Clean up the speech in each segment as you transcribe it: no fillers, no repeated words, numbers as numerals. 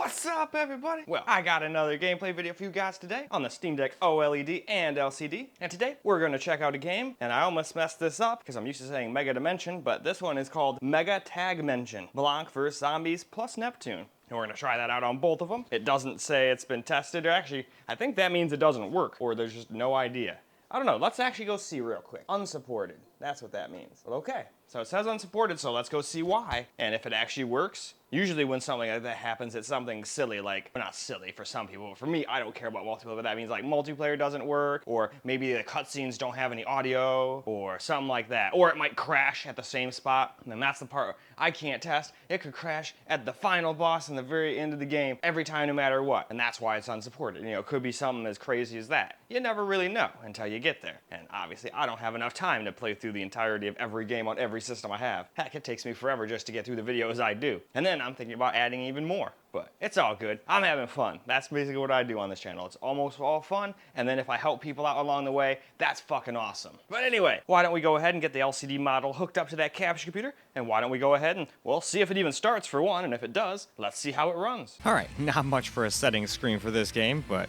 What's up, everybody? Well, I got another gameplay video for you guys today on the Steam Deck OLED and LCD. And today, we're gonna check out a game, and I almost messed this up because I'm used to saying MegaTagmension, but this one is called MegaTagmension Blanc vs. Zombies plus Neptune. And we're gonna try that out on both of them. It doesn't say it's been tested, or actually, I think that means it doesn't work, or there's just no idea. I don't know, let's actually go see real quick. Unsupported, that's what that means. But okay, so it says unsupported, so let's go see why. And if it actually works, usually when something like that happens, it's something silly, like, well, not silly for some people, but for me, I don't care about multiplayer, but that means like multiplayer doesn't work, or maybe the cutscenes don't have any audio, or something like that. Or it might crash at the same spot, and then that's the part I can't test. It could crash at the final boss in the very end of the game, every time, no matter what, and that's why it's unsupported. You know, it could be something as crazy as that. You never really know until you get there, and obviously I don't have enough time to play through the entirety of every game on every system I have. Heck, it takes me forever just to get through the videos I do, and then I'm thinking about adding even more. But it's all good. I'm having fun. That's basically what I do on this channel. It's almost all fun, and then if I help people out along the way, that's fucking awesome. But anyway, why don't we go ahead and get the LCD model hooked up to that capture computer, and why don't we go ahead and, well, see if it even starts for one, and if it does, let's see how it runs. Alright, not much for a settings screen for this game, but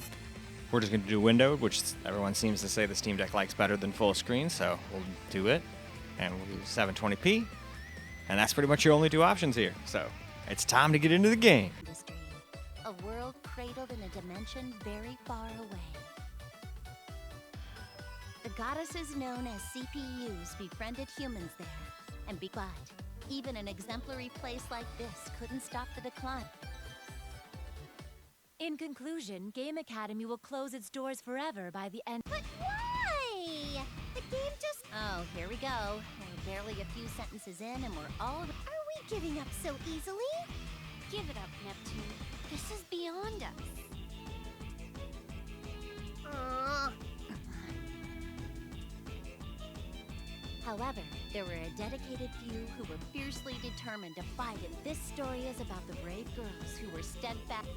we're just going to do windowed, which everyone seems to say the Steam Deck likes better than full screen, so we'll do it. And we'll do 720p, and that's pretty much your only two options here. So it's time to get into the game. A world cradled in a dimension very far away. The goddesses known as CPUs befriended humans there, and but even an exemplary place like this couldn't stop the decline. In conclusion, Game Academy will close its doors forever by the end. But why? The game just... Oh, here we go. We're barely a few sentences in and we're all... Are we giving up so easily? Give it up, Neptune. This is beyond us. However, there were a dedicated few who were fiercely determined to fight, and this story is about the brave girls who were steadfast.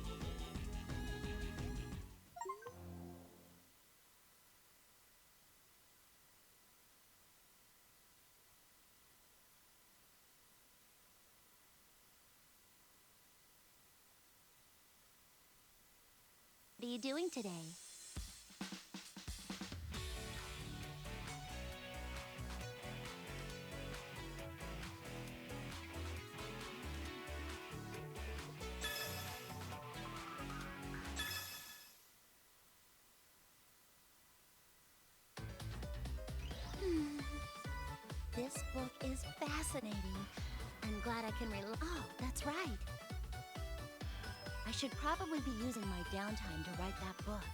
What are you doing today? This book is fascinating. I'm glad I can Oh, that's right. I should probably be using my downtime to write that book.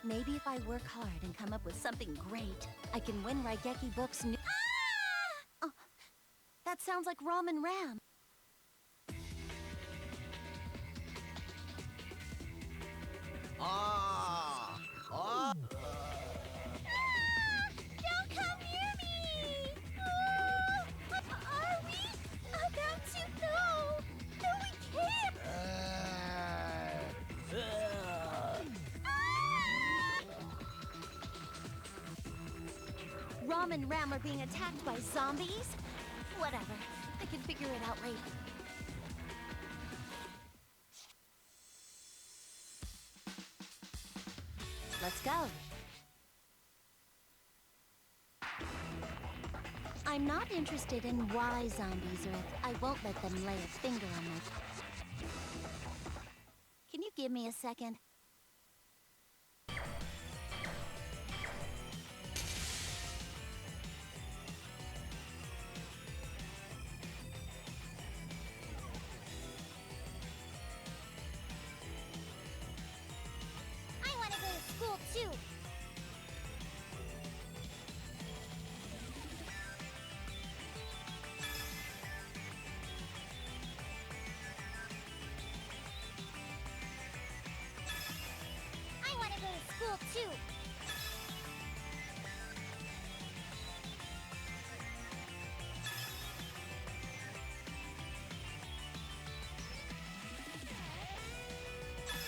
Maybe if I work hard and come up with something great, I can win Raigeki Books' new... Ah! Oh, that sounds like Ramen Ram. Don't come near me! Are we about to? No! No, we can't! Ram and Ram are being attacked by zombies? Whatever. I can figure it out later. Let's go. I'm not interested in why zombies are... I won't let them lay a finger on my... Can you give me a second? I want to go to school too. I want to go to school too.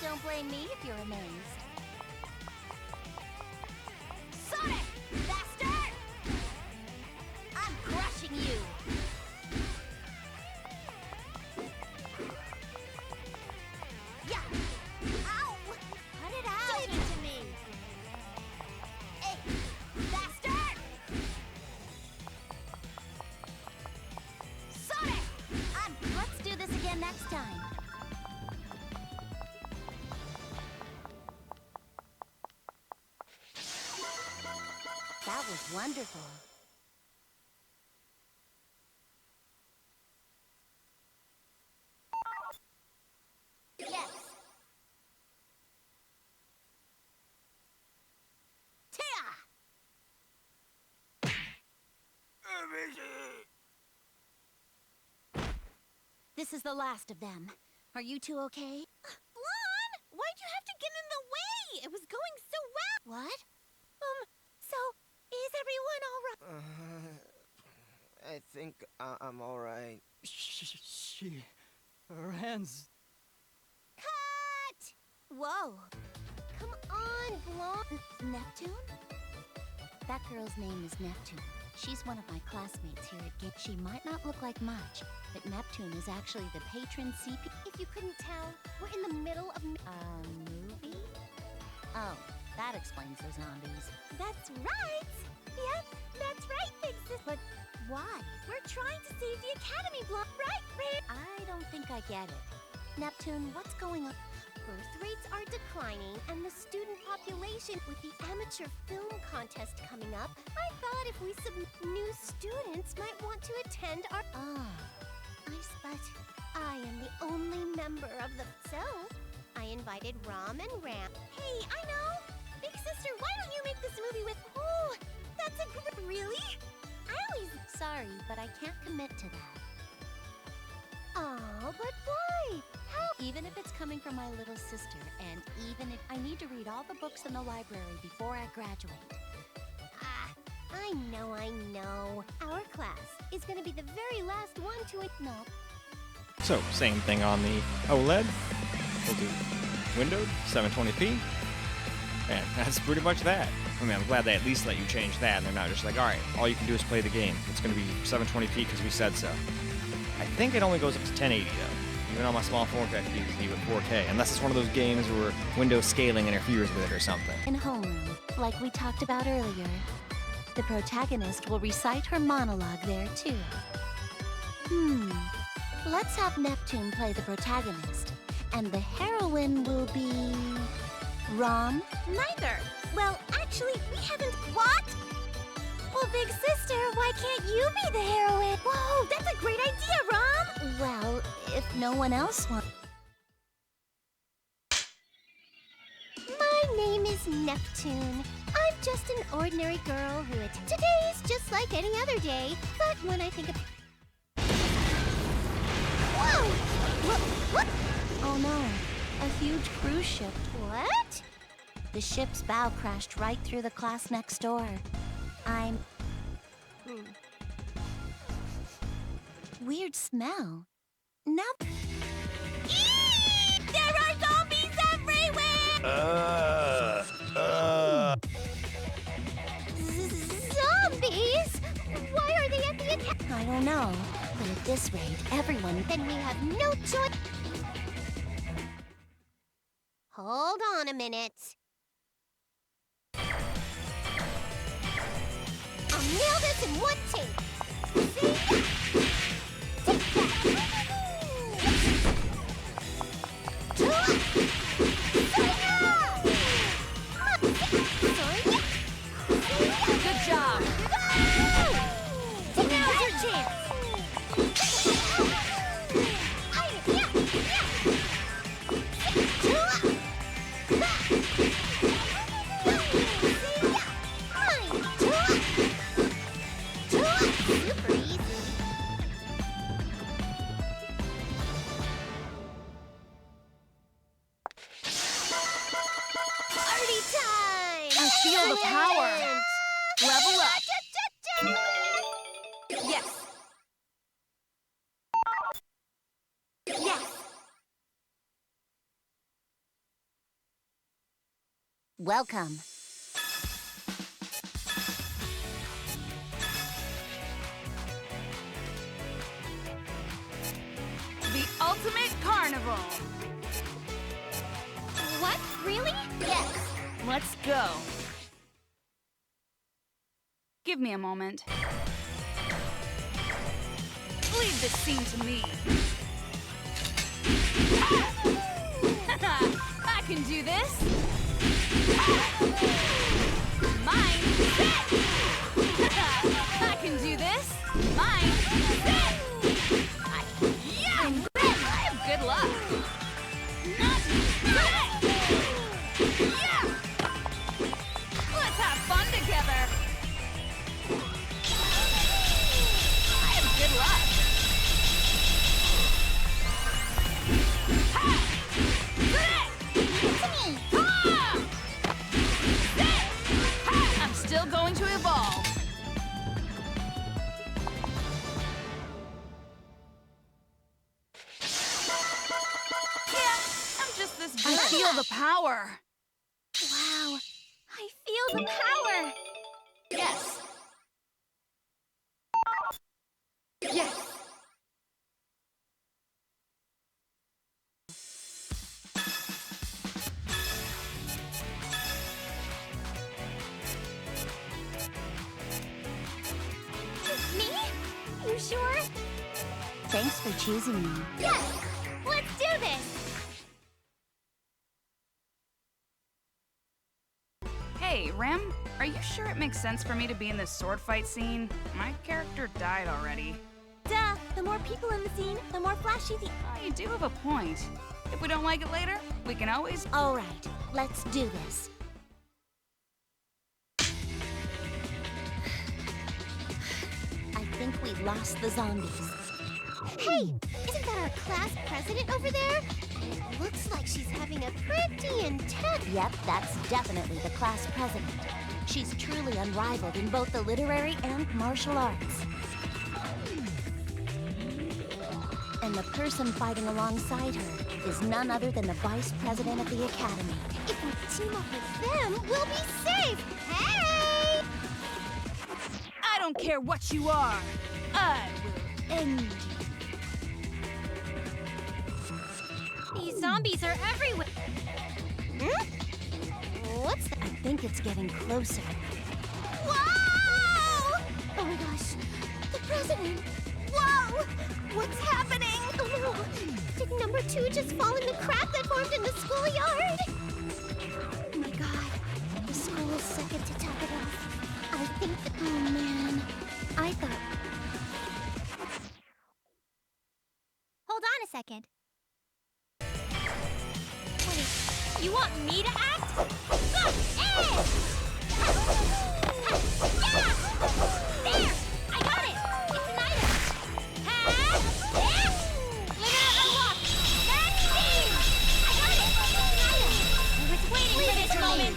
Don't blame me if you're amazed. Sonic! Bastard! I'm crushing you! Yeah! Wonderful. Yes. This is the last of them. Are you two okay? Blonde, why'd you have to get in the way? It was going so well. What? So, is everyone all right? I think I'm all right. Her hands. Cut! Whoa. Come on, Blonde. Neptune? That girl's name is Neptune. She's one of my classmates here at Game. She might not look like much, but Neptune is actually the patron CP. If you couldn't tell, we're in the middle of Movie? Oh, that explains the zombies. That's right! Yep, that's right, Big Sis. But why? We're trying to save the Academy, Blonde, right, Red? I don't think I get it. Neptune, what's going on? Birth rates are declining, and the student population with the amateur film contest coming up, I thought if we submit new students might want to attend our... But I am the only member of the... So, I invited Rom and Ram. Hey, I know! Big sister, why don't you make this movie with... Oh, that's a great... Really? I always... sorry, but I can't commit to that. Oh, but why? How... Even if it's coming from my little sister, and even if I need to read all the books in the library before I graduate. I know. Our class is gonna be the very last one to it. No. So, same thing on the OLED. We'll do windowed, 720p. And that's pretty much that. I mean, I'm glad they at least let you change that, and they're not just like, alright, all you can do is play the game. It's going to be 720p because we said so. I think it only goes up to 1080, though. Even on my small form factor, you can see with 4K. Unless it's one of those games where Windows scaling interferes with it or something. In homeroom, like we talked about earlier, the protagonist will recite her monologue there, too. Let's have Neptune play the protagonist, and the heroine will be... Rom? Neither. Well, actually, we haven't... What? Well, Big Sister, why can't you be the heroine? Whoa, that's a great idea, Rom! Well, if no one else wants... My name is Neptune. I'm just an ordinary girl who... Today's just like any other day, but when I think of... Whoa! What? Oh no, a huge cruise ship. What? The ship's bow crashed right through the class next door. Weird smell. No. Eee! There are zombies everywhere! Zombies? Why are they at the attack? I don't know, but at this rate, everyone... Then we have no choice. Hold on a minute. I'll nail this in one take. See? Take that. Good job. Now's your chance. Super easy. Party time! I feel the power. Level up. Yes. Yes. Welcome. The ultimate carnival. What? Really? Yes. Let's go. Give me a moment. Leave this scene to me. I can do this. Mine. I feel the power. Wow, I feel the power. Yes. Yes. Me? You sure? Thanks for choosing me. Yes! Let's do this! Hey, Ram, are you sure it makes sense for me to be in this sword fight scene? My character died already. Duh! The more people in the scene, the more flashy the... Oh, you do have a point. If we don't like it later, we can always... All right, let's do this. I think we lost the zombies. Hey! Isn't that our class president over there? It looks like she's having a pretty intense... Yep, that's definitely the class president. She's truly unrivaled in both the literary and martial arts. And the person fighting alongside her is none other than the vice president of the academy. If we team up with them, we'll be safe! Hey! I don't care what you are. I will end you. These zombies are everywhere! Hmm? What's that? I think it's getting closer. Whoa! Oh my gosh! The president! Whoa! What's happening? Oh no! Did number 2 just fall in the crack that formed in the schoolyard? Oh my god. The school's second to top it off. I think that... Oh man. I thought... Hold on a second. Wait, you want me to act? Ah, eh! Yeah! There! I got it! It's an item! Ha! Yeah! Limiter unlocked! Back steam! I got it! It's an item! I was waiting for this moment!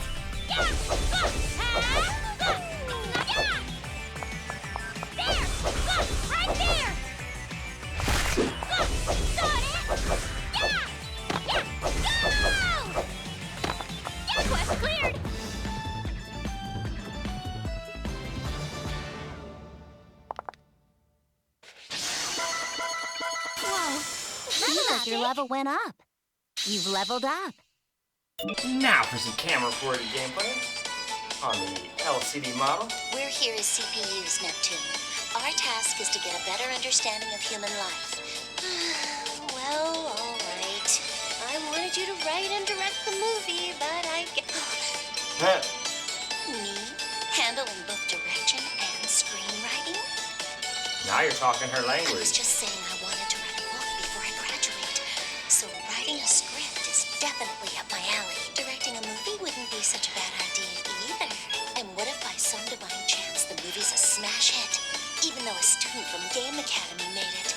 Yeah! Ha! Yeah! There! Right there! Got it! Yeah! Yeah! Go! Yeah, quest cleared! Whoa! Seems like your level went up. You've leveled up. Now for some camera-forwarded gameplay on the LCD model. We're here as CPUs, Neptune. Our task is to get a better understanding of human life. Well, all right. I wanted you to write and direct the movie, but I get... Me? Handling both direction and screenwriting? Now you're talking her I was language. just saying I wanted to write a book before I graduate. So writing a script is definitely up my alley. Directing a movie wouldn't be such a bad idea either. And what if by some divine chance the movie's a smash hit? Even though a student from Game Academy made it.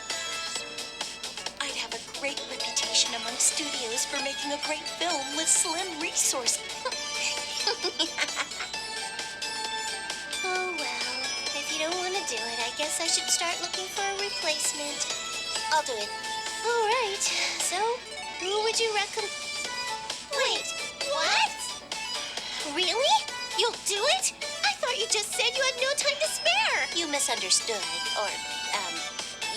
I'd have a great reputation among studios for making a great film with slim resources. Oh well, if you don't want to do it, I guess I should start looking for a replacement. I'll do it. All right, so who would you recommend? Wait, what? Really? You'll do it? I thought you just said you had no time to spare. You misunderstood, or,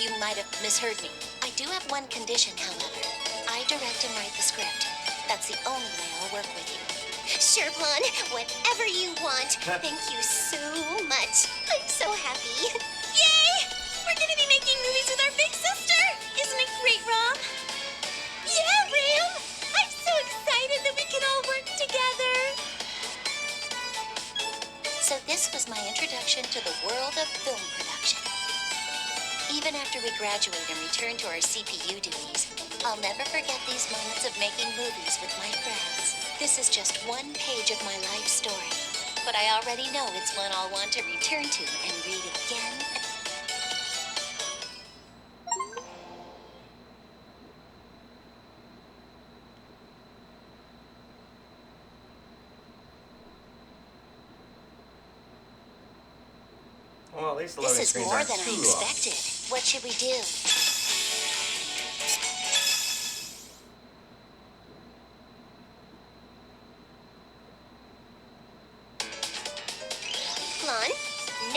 you might have misheard me. I do have one condition, however. I direct and write the script. That's the only way I'll work with you. Sure, Blonde. Whatever you want. Thank you so much. I'm so happy. Yay! We're gonna be making movies with our big sister! Isn't it great, Rom? Yeah, Ram! I'm so excited that we can all work together! So this was my introduction to the world of film production. Even after we graduate and return to our CPU duties, I'll never forget these moments of making movies with my friends. This is just one page of my life story, but I already know it's one I'll want to return to and read again. Well, at least the This loading is screens more aren't than I too long. expected. What should we do?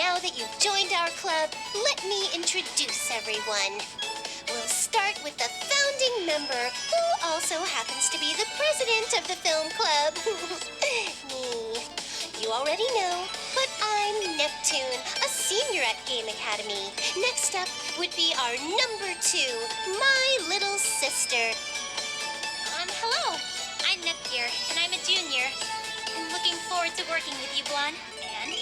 now that you've joined our club, let me introduce everyone. We'll start with the founding member, who also happens to be the president of the film club. Me. You already know, but I'm Neptune, a senior at Game Academy. Next up would be our number 2, my little sister. Hello. I'm Nep here, and I'm a junior. I'm looking forward to working with you, Blonde. And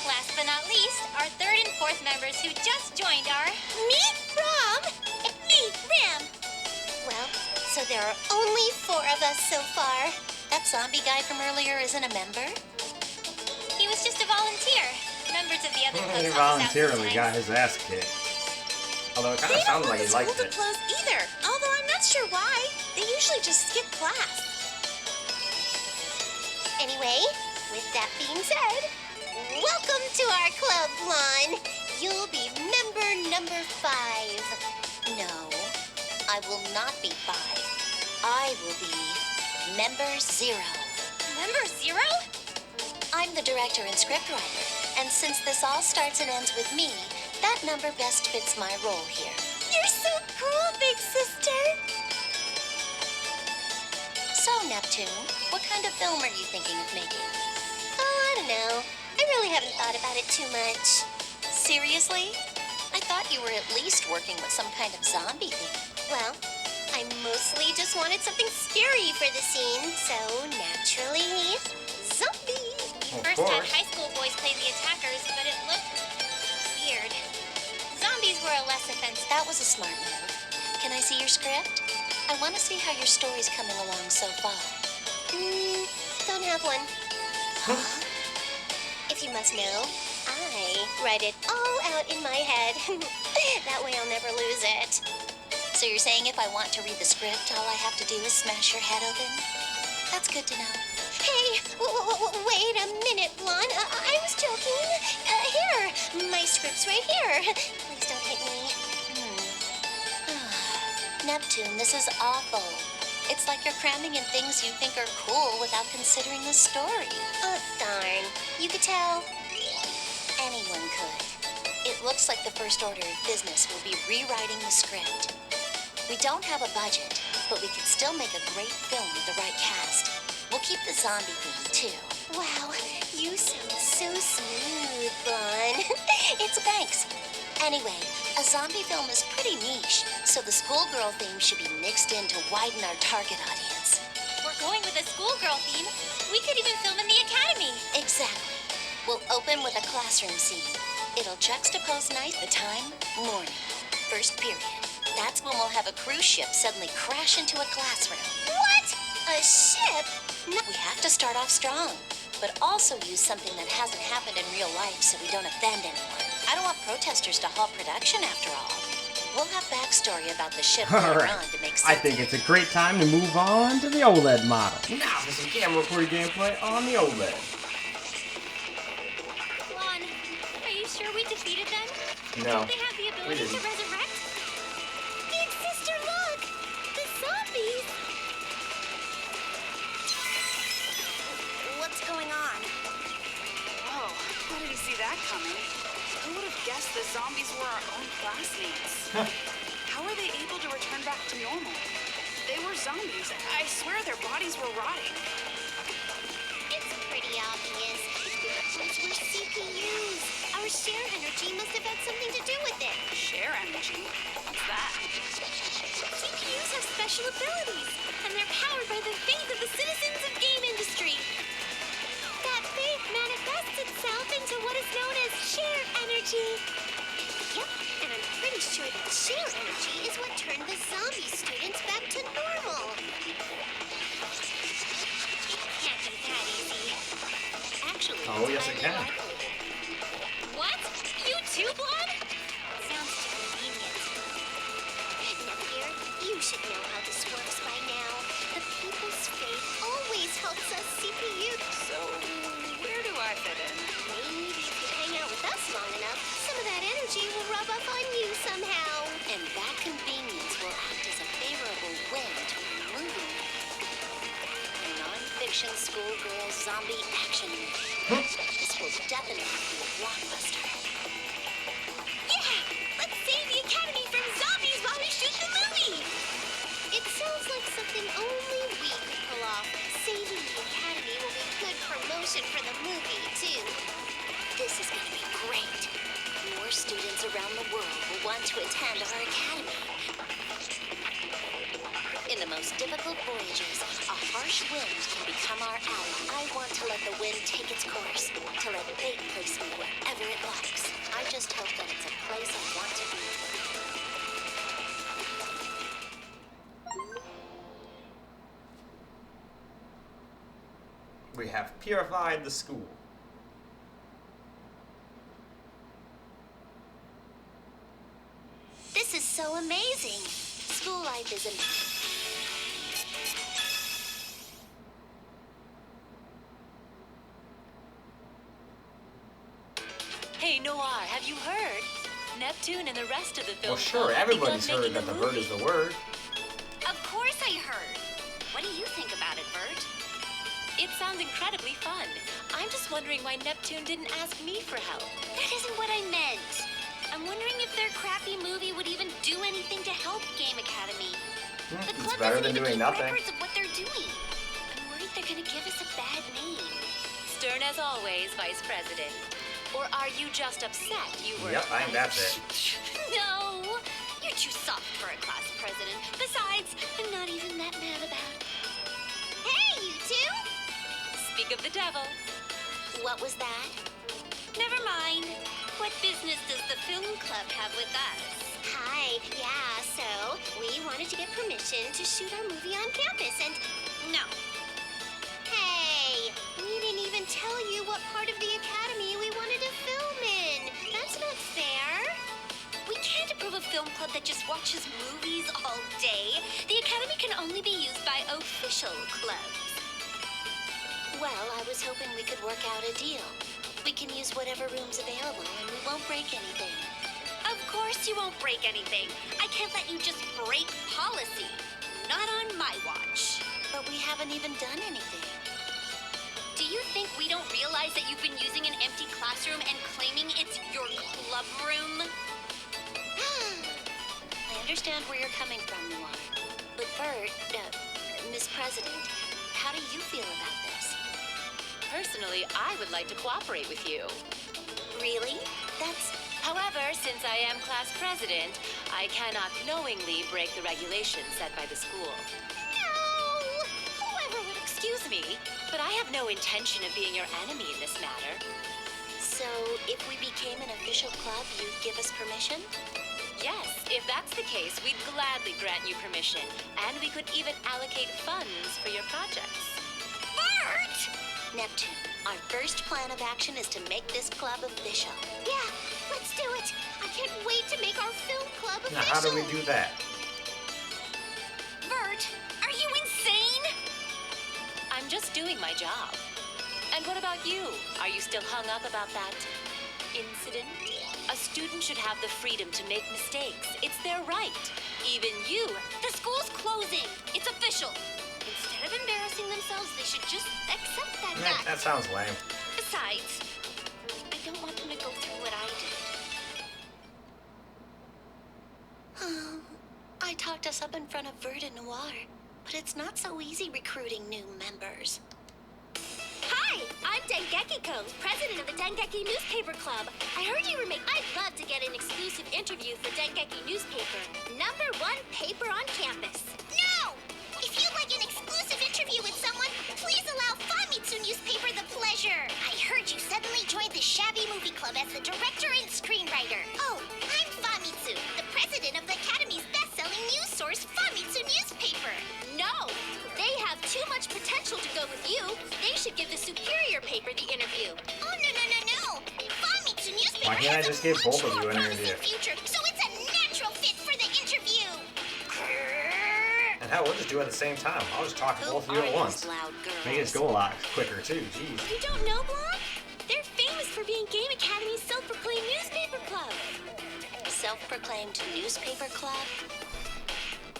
last but not least, our 3rd and 4th members who just joined are... Meet Rom! Me, Ram. Well, so there are only 4 of us so far. That zombie guy from earlier isn't a member? He was just a volunteer. Members of the other clubs He help us out voluntarily got sometimes. his ass kicked. Although it kind of sounded like he liked it. close either, although I'm not sure why. They usually just skip class. Anyway, with that being said, welcome to our club, Blonde. You'll be member number 5. No, I will not be 5. I will be member 0. Member 0? I'm the director and scriptwriter, and since this all starts and ends with me, that number best fits my role here. You're so cool, big sister. So, Neptune, what kind of film are you thinking of making? Oh, I don't know. I really haven't thought about it too much. Seriously? I thought you were at least working with some kind of zombie thing. Well, I mostly just wanted something scary for the scene, so naturally, zombies. We first had high school boys play the attackers, but it looked weird. Zombies were a less offensive. That was a smart move. Can I see your script? I want to see how your story's coming along so far. Don't have one. If you must know, I write it all out in my head. That way I'll never lose it. So you're saying if I want to read the script, all I have to do is smash your head open? That's good to know. Hey, wait a minute, Blonde. I was joking. Here, my script's right here. Please don't hit me. Neptune, this is awful. It's like you're cramming in things you think are cool without considering the story. Oh, darn. You could tell. Anyone could. It looks like the first order of business will be rewriting the script. We don't have a budget, but we can still make a great film with the right cast. We'll keep the zombie theme, too. Wow, you sound so smooth, Blonde. It's thanks. Anyway, a zombie film is pretty niche, so the schoolgirl theme should be mixed in to widen our target audience. We're going with a schoolgirl theme. We could even film in the academy. Exactly. We'll open with a classroom scene. It'll juxtapose night, the time, morning. First period. That's when we'll have a cruise ship suddenly crash into a classroom. What? A ship? No. We have to start off strong, but also use something that hasn't happened in real life so we don't offend anyone. I don't want protesters to halt production after all. We'll have backstory about the ship later on to make sense. I think it's a great time to move on to the OLED model. Now for some camera recorded gameplay on the OLED. Lon, are you sure we defeated them? No. Don't they have the ability to resurrect? Big sister, look! The zombies! What's going on? Whoa, how did he see that coming? Who would have guessed the zombies were our own classmates? How were they able to return back to normal? They were zombies. I swear their bodies were rotting. It's pretty obvious. Those were CPUs. Our shared energy must have had something to do with it. Share energy? What's that? CPUs have special abilities, and they're powered by the faith of the citizens of game industry. That faith manifests itself into what is known as shared energy. Yep, and I'm pretty sure that shared energy is what turned the zombie students back to normal. It can't be that easy. Actually, Oh, yes, it can. What? You too, Blonde? Sounds convenient. Nephew, you should know how this works by now. The people's faith always helps us CPU. So, where do I fit in? Maybe if you hang out with us long enough, some of that energy will rub off on you somehow. And that convenience will act as a favorable wind to our movie. A non-fiction schoolgirl zombie action movie. This will definitely be a blockbuster. Sounds like something only we could pull off. Saving the Academy will be good promotion for the movie, too. This is going to be great. More students around the world will want to attend our academy. In the most difficult voyages, a harsh wind can become our ally. I want to let the wind take its course, to let fate place me wherever it likes. I just hope that it's a place I want to be. We have purified the school. This is so amazing. School life is amazing. Hey, Noir, have you heard? Neptune and the rest of the film Well, sure, club have everybody's begun heard making that a the bird movie. is the word. Of course I heard. What do you think about it, Bert? It sounds incredibly fun. I'm just wondering why Neptune didn't ask me for help. That isn't what I meant. I'm wondering if their crappy movie would even do anything to help Game Academy. The It's club better doesn't than even doing keep nothing. records of what they're doing. I'm worried they're gonna give us a bad name. Stern as always, Vice President. Or are you just upset you were... Yep, I think that's it. No, you're too soft for a class president. Besides, I'm not even that mad about it. Hey, you two! Speak of the devil. What was that? Never mind. What business does the film club have with us? Hi, yeah, so we wanted to get permission to shoot our movie on campus and... No. Hey, we didn't even tell you what part of the academy we wanted to film in. That's not fair. We can't approve a film club that just watches movies all day. The Academy can only be used by official clubs. Well, I was hoping we could work out a deal. We can use whatever room's available and we won't break anything. Of course you won't break anything. I can't let you just break policy. Not on my watch. But we haven't even done anything. Do you think we don't realize that you've been using an empty classroom and claiming it's your club room? I understand where you're coming from, Noir. But Bert, Miss President, how do you feel about this? Personally, I would like to cooperate with you. Really? That's... However, since I am class president, I cannot knowingly break the regulations set by the school. No! Whoever would excuse me, but I have no intention of being your enemy in this matter. So, if we became an official club, you'd give us permission? Yes, if that's the case, we'd gladly grant you permission, and we could even allocate funds for your projects. Bert! Neptune, our first plan of action is to make this club official. Yeah, let's do it. I can't wait to make our film club official. Now, how do we do that? Bert, are you insane? I'm just doing my job. And what about you? Are you still hung up about that incident? A student should have the freedom to make mistakes. It's their right. Even you. The school's closing. It's official. Instead of embarrassing themselves, they should just accept that fact. That sounds lame. Besides, I don't want them to go through what I did. I talked us up in front of Vert and Noir, but it's not so easy recruiting new members. Hi, I'm Dengekiko, president of the Dengeki Newspaper Club. I heard you were I'd love to get an exclusive interview for Dengeki Newspaper, #1 paper on campus. No! If you'd like an exclusive interview with someone, please allow Famitsu Newspaper the pleasure. I heard you suddenly joined the Shabby Movie Club as the director and screenwriter. Oh, I'm Famitsu, the president of the Academy's best-selling news source, Famitsu Newspaper. No! They have too much potential to go with you. They should give the superior paper the interview. Oh, no. Famitsu Newspaper Why can't I has just a give much both of more you an promising interview? future, so it's a natural fit for the interview. And hell, we'll just do it at the same time. I'll just talk to both of you at once. Loud girls? Make it go a lot quicker too. Jeez. You don't know, Blanc? They're famous for being Game Academy's self-proclaimed newspaper club. Self-proclaimed newspaper club?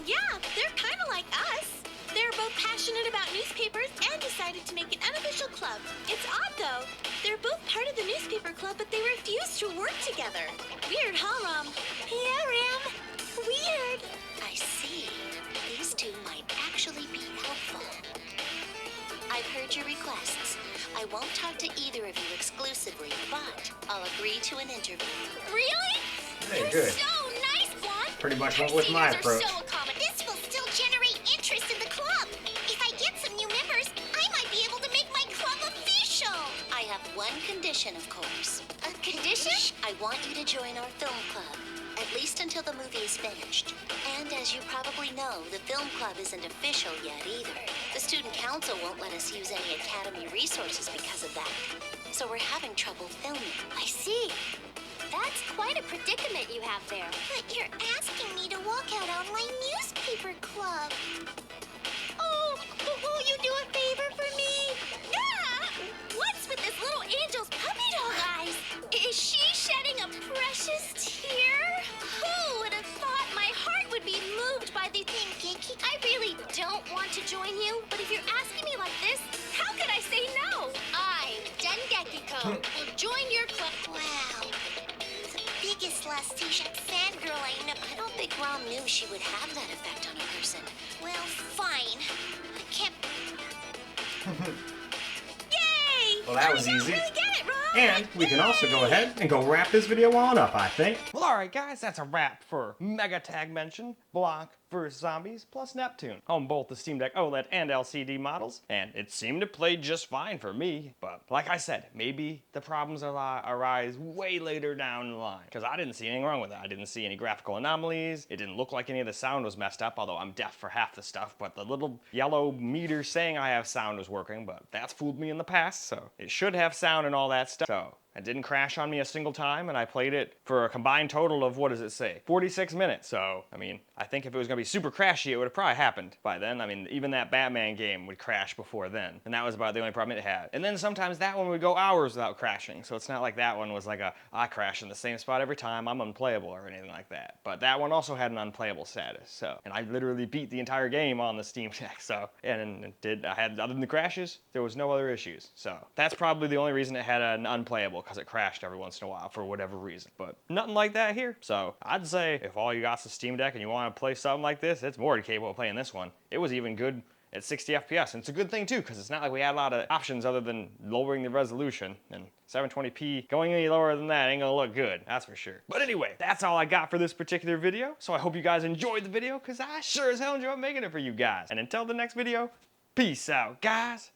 Yeah, they're kind of like us. They're both passionate about newspapers and decided to make an unofficial club. It's odd, though. They're both part of the newspaper club, but they refuse to work together. Weird, huh, Ram? Yeah, Ram. Weird. I see. These two might heard your requests. I won't talk to either of you exclusively, but I'll agree to an interview. Really? Hey, You're good. so nice, Blonde. Pretty much went with my approach. So accommodating. This will still generate interest in the club. If I get some new members, I might be able to make my club official. I have one condition, of course. A condition? I want you to join our film club, at least until the movie is finished. And as you probably know, the film club isn't official yet either. The student council won't let us use any academy resources because of that. So we're having trouble filming. I see. That's quite a predicament you have there. But you're asking me to walk out on my newspaper club. Oh, will you do a favor for me? Yeah! What's with this little angel's puppy dog eyes? Is she shedding a precious tear? Who would have thought my heart would be moved by the thing, Kiki? I really don't want to join you, but if you're asking me like this, how could I say no? I, Dengekiko, will join your club. Wow. The biggest last t-shirt fangirl I know. I don't think Rom knew she would have that effect on a person. Well, fine. I can't. Yay! Well, that was You easy. really get it, Ron. And we can also go ahead and go wrap this video on up, I think. Well, alright guys, that's a wrap for MegaTagmention Blanc vs. Zombies plus Neptune on both the Steam Deck OLED and LCD models, and it seemed to play just fine for me, but like I said, maybe the problems arise way later down the line, because I didn't see anything wrong with it. I didn't see any graphical anomalies, it didn't look like any of the sound was messed up, although I'm deaf for half the stuff, but the little yellow meter saying I have sound was working, but that's fooled me in the past, so it should have sound and all that stuff. So it didn't crash on me a single time, and I played it for a combined total of, what does it say, 46 minutes. So, I mean, I think if it was gonna be super crashy, it would have probably happened by then. I mean, even that Batman game would crash before then, and that was about the only problem it had. And then sometimes that one would go hours without crashing, so it's not like that one was like I crash in the same spot every time, I'm unplayable or anything like that. But that one also had an unplayable status, so, and I literally beat the entire game on the Steam Deck, so, and I had, other than the crashes, there was no other issues. So, that's probably the only reason it had an unplayable, because it crashed every once in a while for whatever reason. But nothing like that here. So I'd say if all you got's a Steam Deck and you want to play something like this, it's more than capable of playing this one. It was even good at 60 FPS, and it's a good thing too, because it's not like we had a lot of options other than lowering the resolution, and 720p going any lower than that ain't gonna look good, that's for sure. But anyway, that's all I got for this particular video, so I hope you guys enjoyed the video, because I sure as hell enjoyed making it for you guys. And until the next video, peace out, guys.